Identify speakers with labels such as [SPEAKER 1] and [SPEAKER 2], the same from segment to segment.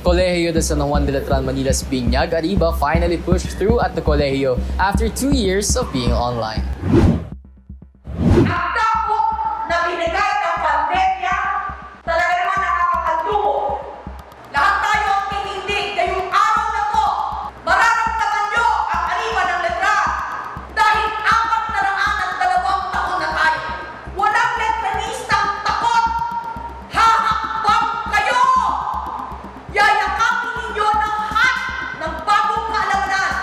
[SPEAKER 1] Colegio de San Juan de Letran Manila's Binyag Arriba finally pushed through at the Colegio after 2 years of being online.
[SPEAKER 2] Ang takot na binigay ng pandemya, talaga naman nakakakaldumo. Lahat tayo ang tinitig ngayong araw na to. Mararamdaman nyo ang Arriba ng Letran. Dahil 402 taon na tayo. Walang Letranistang takot. Hahakbang kayo. Yayakapin ninyo lahat ng bagong kaalaman.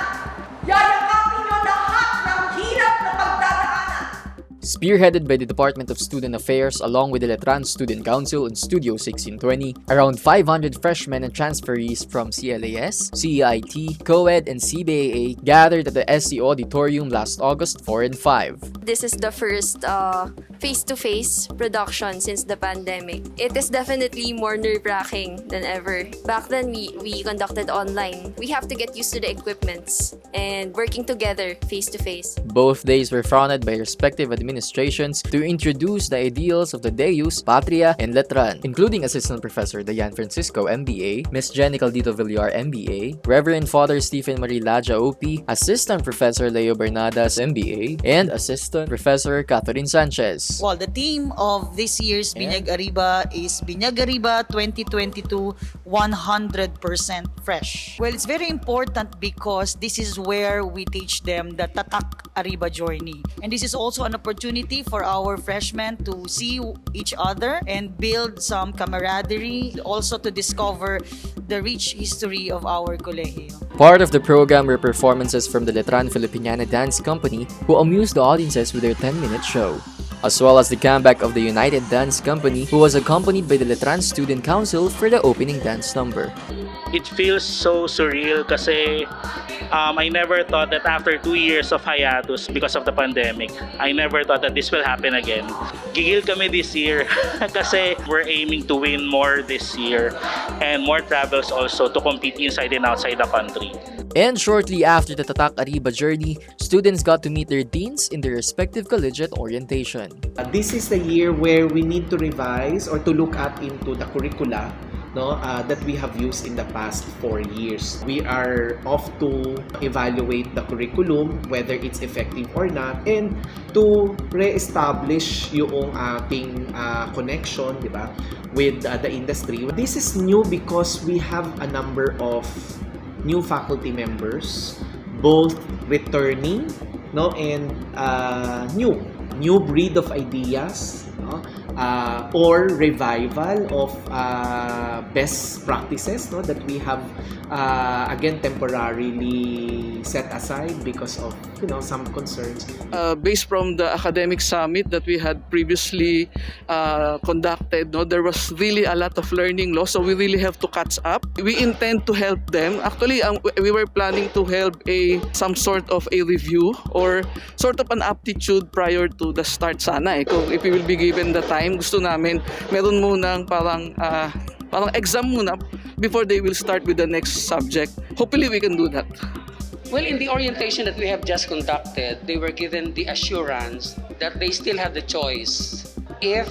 [SPEAKER 2] Yayakapin nyo lahat ng hirap na pagdadaanan.
[SPEAKER 1] Spearheaded by the Department of Student Affairs along with the Letran Student Council in Studio 1620, around 500 freshmen and transferees from CLAS, CEIT, COED, and CBAA gathered at the SC Auditorium last August 4 and 5.
[SPEAKER 3] This is the first face-to-face production since the pandemic. It is definitely more nerve-wracking than ever. Back then, we conducted online. We have to get used to the equipments and working together face-to-face.
[SPEAKER 1] Both days were fronted by respective administrations to introduce the ideals of the Deus, Patria, and Letran, including Assistant Professor Diane Francisco, MBA, Ms. Jenny Caldito Villar, MBA, Reverend Father Stephen Marie Laja, OP, Assistant Professor Leo Bernadas, MBA, and Assistant Professor Catherine Sanchez.
[SPEAKER 4] Well, the theme of this year's Binyag Arriba is Binyag Arriba 2022 100% fresh. Well, it's very important because this is where we teach them the Tatak Arriba journey. And this is also an opportunity for our freshmen to see each other and build some camaraderie, also to discover the rich history of our Colegio.
[SPEAKER 1] Part of the program were performances from the Letran Filipiniana Dance Company, who amused the audiences with their 10-minute show, as well as the comeback of the United Dance Company, who was accompanied by the Letran Student Council for the opening dance number.
[SPEAKER 5] It feels so surreal kasi I never thought that after 2 years of hiatus because of the pandemic, I never thought that this will happen again. Gigil kami this year kasi we're aiming to win more this year and more travels also to compete inside and outside the country.
[SPEAKER 1] And shortly after the Tatak Arriba journey, students got to meet their deans in their respective collegiate orientation.
[SPEAKER 6] This is the year where we need to revise or to look at into the curricula that we have used in the past 4 years. We are off to evaluate the curriculum, whether it's effective or not, and to re-establish yung ating connection, di ba, with the industry. This is new because we have a number of new faculty members, both returning, and new breed of ideas, or revival of best practices that we have again temporarily set aside because of some concerns.
[SPEAKER 7] Based from the academic summit that we had previously conducted, there was really a lot of learning loss, so we really have to catch up. We intend to help them. Actually, we were planning to help some sort of a review or sort of an aptitude prior to the start sana. Kung if we will be given the time, gusto namin meron munang parang exam muna before they will start with the next subject. Hopefully, we can do that.
[SPEAKER 8] Well, in the orientation that we have just conducted, they were given the assurance that they still have the choice. If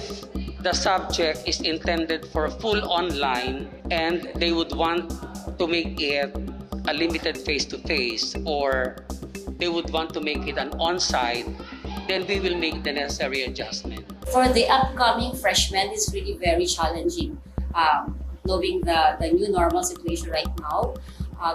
[SPEAKER 8] the subject is intended for full online and they would want to make it a limited face-to-face, or they would want to make it an on-site, then we will make the necessary adjustment.
[SPEAKER 9] For the upcoming freshmen, it's really very challenging. Knowing the new normal situation right now,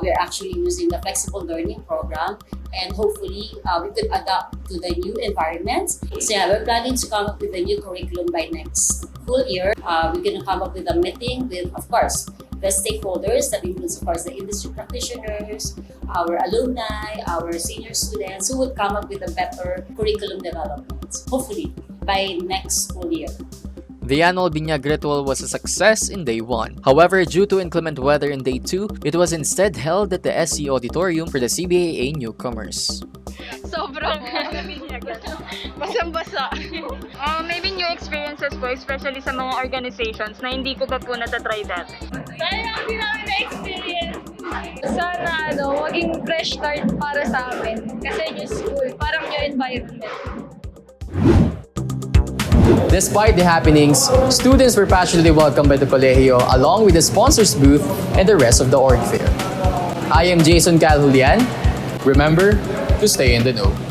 [SPEAKER 9] we're actually using the flexible learning program, and hopefully we could adapt to the new environment. So yeah, we're planning to come up with a new curriculum by next school year. We're going to come up with a meeting with, of course, the stakeholders. That includes, of course, the industry practitioners, our alumni, our senior students, who would come up with a better curriculum development, hopefully by next school year.
[SPEAKER 1] The annual Binyag ritual was a success in day 1. However, due to inclement weather in day 2, it was instead held at the SC Auditorium for the CBAA newcomers.
[SPEAKER 10] Sobrang basang-basa. Maybe new experiences po, especially sa mga organizations na hindi ko pa po natatry dati. Sana hindi namin na-experience. Sana maging fresh start para sa amin. Kasi new school, parang new environment.
[SPEAKER 1] Despite the happenings, students were passionately welcomed by the Colegio along with the sponsors booth and the rest of the org fair. I am Jason Calhulian. Remember to stay in the know.